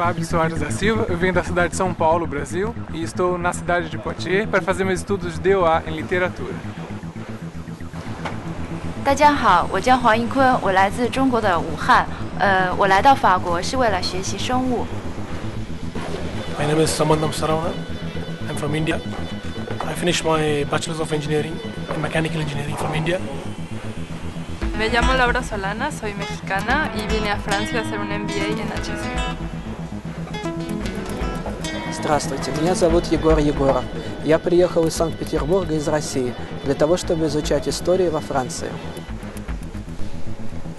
Fábio Soares da Silva, eu venho da cidade de São Paulo, Brasil, e estou na cidade de Poitiers para fazer meus estudos de DOA em literatura. 大家好，我叫黄一坤，我来自中国的武汉。我来到法国是为了学习生物。My name is Samandam Saravana. I'm from India. I finished my Bachelor's of Engineering in Mechanical Engineering from India. Me llamo Laura Solana, soy mexicana y vine a Francia a hacer un MBA en HEC. Здравствуйте, меня зовут Егор Егоров. Я приехал из Санкт-Петербурга из России для того, чтобы изучать историю во Франции.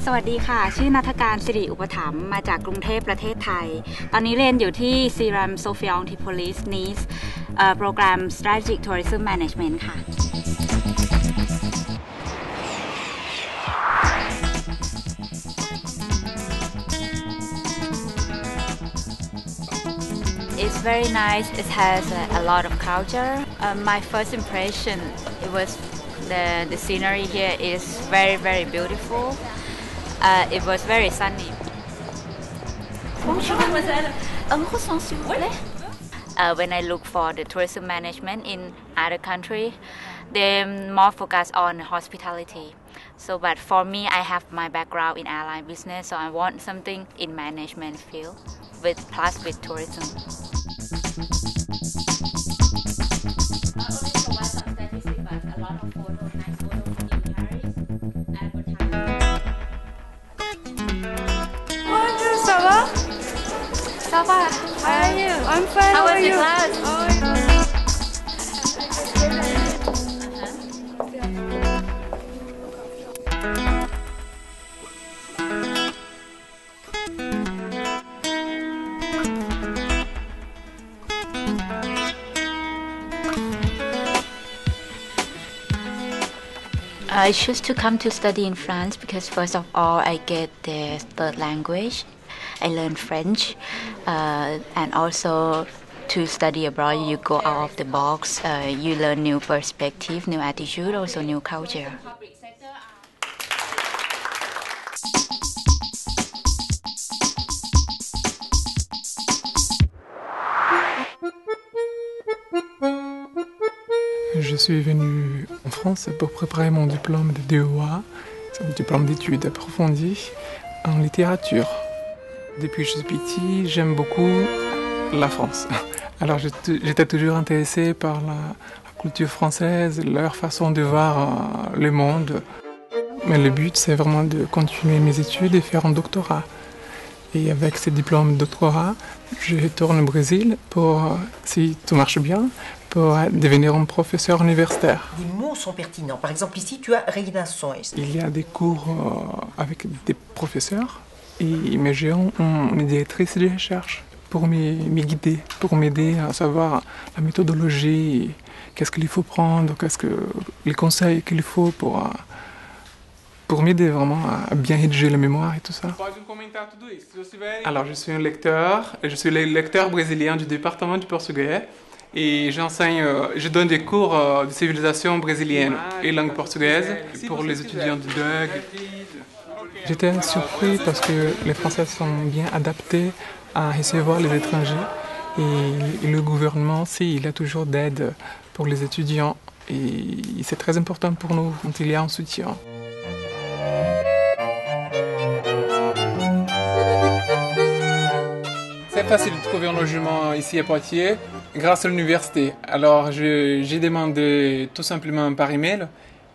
สวัสดีค่ะชื่อณัฐการสิริอุปถัมภ์มาจากกรุงเทพประเทศไทยตอนนี้เรียนอยู่ที่ Serum Sophia Antipolis Nice โปรแกรม Strategic Tourism Management ค่ะ It's very nice. It has a lot of culture. My first impression it was the scenery here is very beautiful. It was very sunny. Bonjour mademoiselle. Un croissant s'il vous plaît. When I look for the tourism management in other country, they more focus on hospitality. So, but for me, I have my background in airline business, so I want something in management field with tourism. Ça va? How are you? I'm fine. How was your class? I choose to come to study in France because first of all I get the third language. I learn French and also to study abroad you go out of the box, you learn new perspective, new attitude, also new culture. Je suis venu en France pour préparer mon diplôme de DOA, c'est un diplôme d'études approfondies en littérature. Depuis que je suis petit, j'aime beaucoup la France. Alors j'étais toujours intéressé par la culture française, leur façon de voir le monde. Mais le but, c'est vraiment de continuer mes études et faire un doctorat. Et avec ce diplôme de doctorat, je retourne au Brésil pour, si tout marche bien, pour devenir un professeur universitaire. Les mots sont pertinents. Par exemple, ici, tu as renaissance. Il y a des cours avec des professeurs et mais j'ai une directrice de recherche pour me guider, pour m'aider à savoir la méthodologie, qu'est-ce qu'il faut prendre, qu'est-ce que les conseils qu'il faut pour m'aider vraiment à bien rédiger la mémoire et tout ça. Alors je suis un lecteur, je suis le lecteur brésilien du département du portugais et j'enseigne, je donne des cours de civilisation brésilienne et langue portugaise pour les étudiants du DUG. J'étais surpris parce que les Français sont bien adaptés à recevoir les étrangers et le gouvernement, il a toujours d'aide pour les étudiants et c'est très important pour nous quand il y a un soutien. C'est facile de trouver un logement ici à Poitiers grâce à l'université. Alors j'ai demandé tout simplement par email,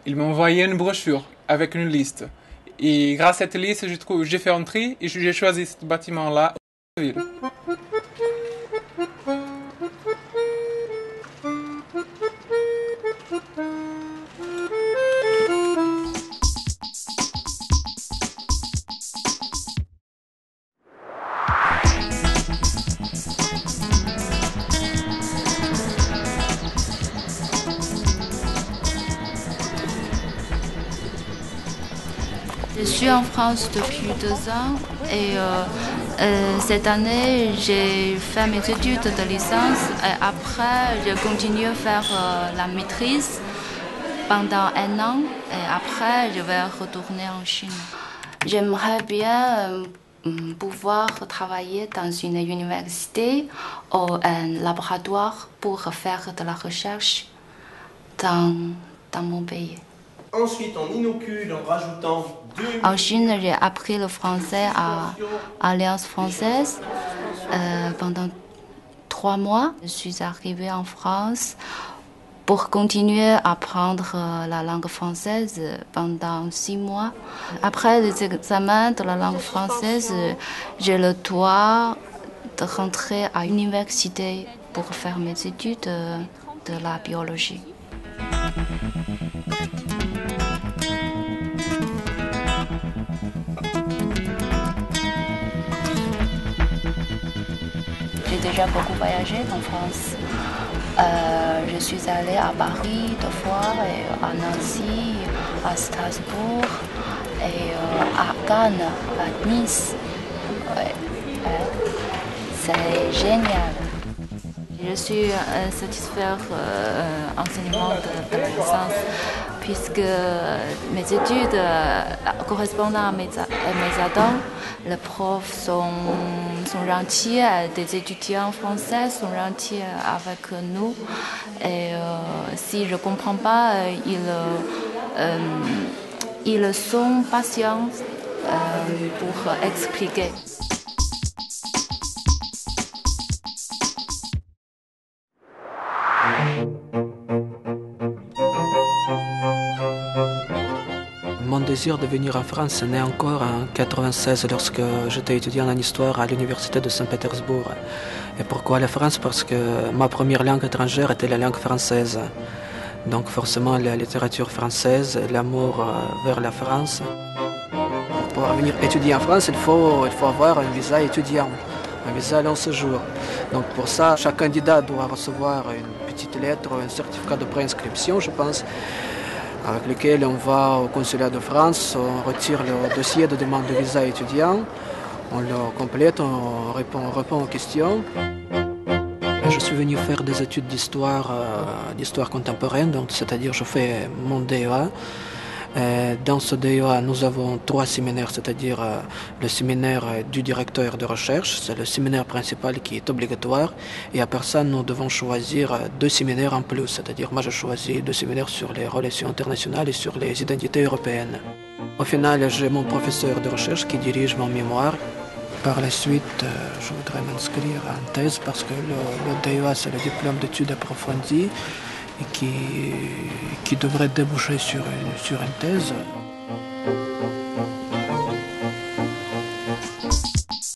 ils m'ont envoyé une brochure avec une liste. Et grâce à cette liste, j'ai fait un tri et j'ai choisi ce bâtiment-là. Je suis en France depuis 2 ans et cette année j'ai fait mes études de licence et après je continue à faire la maîtrise pendant 1 an et après je vais retourner en Chine. J'aimerais bien pouvoir travailler dans une université ou un laboratoire pour faire de la recherche dans mon pays. Ensuite, on inocule en rajoutant 2... En Chine, j'ai appris le français à Alliance française pendant 3 mois. Je suis arrivée en France pour continuer à apprendre la langue française pendant 6 mois. Après les examens de la langue française, j'ai le droit de rentrer à l'université pour faire mes études de la biologie. J'ai déjà beaucoup voyagé en France. Je suis allée à Paris 2 fois, et à Nancy, à Strasbourg, et à Cannes, à Nice. Ouais. C'est génial. Je suis satisfaite enseignement de la licence puisque mes études correspondent à mes attentes. Les profs sont gentils, des étudiants français sont gentils avec nous. Et si je ne comprends pas, ils sont patients pour expliquer. Mon désir de venir en France naît encore en 1996 lorsque j'étais étudiant en histoire à l'université de Saint-Pétersbourg. Et pourquoi la France? Parce que ma première langue étrangère était la langue française. Donc forcément la littérature française, l'amour vers la France. Pour pouvoir venir étudier en France, il faut avoir un visa étudiant, un visa long séjour. Donc pour ça, chaque candidat doit recevoir une petite lettre, un certificat de préinscription, je pense, avec lequel on va au consulat de France, on retire le dossier de demande de visa étudiant, on le complète, on répond aux questions. Je suis venu faire des études d'histoire contemporaine, donc c'est-à-dire je fais mon DEA. Dans ce DEA, nous avons 3 séminaires, c'est-à-dire le séminaire du directeur de recherche, c'est le séminaire principal qui est obligatoire, et à part ça, nous devons choisir 2 séminaires en plus, c'est-à-dire moi je choisis 2 séminaires sur les relations internationales et sur les identités européennes. Au final, j'ai mon professeur de recherche qui dirige mon mémoire. Par la suite, je voudrais m'inscrire en thèse parce que le DEA, c'est le diplôme d'études approfondies, et qui devrait déboucher sur une thèse.